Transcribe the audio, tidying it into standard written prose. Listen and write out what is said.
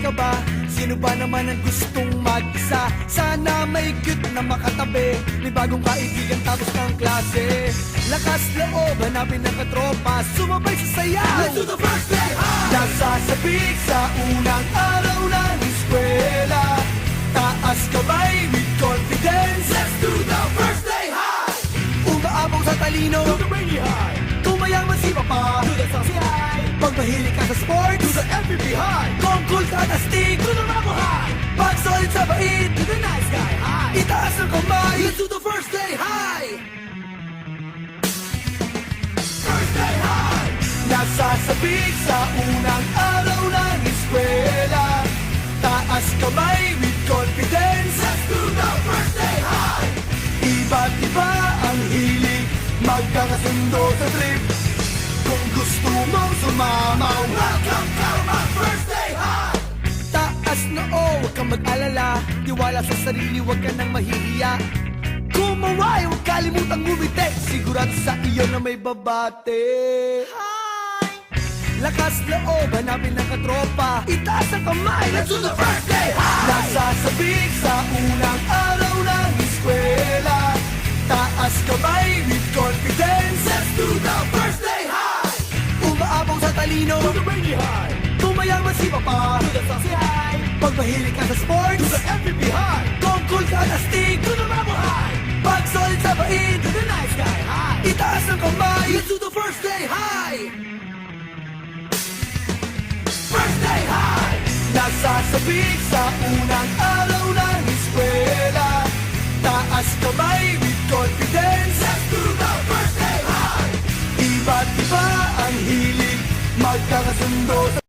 ka ba? Sino ba naman ang gustong mag-isa? Sana may cute na makatabi, may bagong kaibigan tapos ng klase. Lakas loob, hanapin ng katropa, sumabay sa sayaw. Let's do the first day high! Nasasabik sa unang araw ng eskwela, taas kamay with confidence. Let's do the first day high! Umaapaw sa talino, Do the rainy high! kung mayaman si Papa. Do the saucy high! Pag mahilig ka sa sports, Do the MVP high! kung cool ka at astig, Do the Rambo high! pag solid sa bait, Do the nice guy high! itaas ang kamay. Let's do the first day high! First day high! Nasasabik sa unang araw ng eskwela, taas kamay with confidence. Let's do the first day high! Iba't iba ang hilig, magkakasundo sa trip. Kung gusto mong sumama, Welcome to my first day high! taas na huwag kang mag-alala, tiwala sa sarili, huwag ka nang mahihiya. Kumaway, huwag kalimutang ngumiti, sigurado sa iyo na may babate. Lakas loob, hanapin ng katropa, itaas ang kamay. Let's do the first day high! Nasasabik sa unang araw ng eskwela, taas kamay with confidence. Let's do the first day high! Umaapaw sa talino, Do the rainy high! kung mayaman si Papa. Do the saucy high! Pag mahilig ka sa sports, Do the MVP high! kung cool ka at astig, Do the Rambo high! pag solid sa bait, Do the nice guy high! itaas ang kamay. Let's do the first day high! First day high! Nasasabik sa unang araw ng eskwela, taas kamay with confidence. Let's do the first day high! Iba't iba ang hilig, magkakasundo sa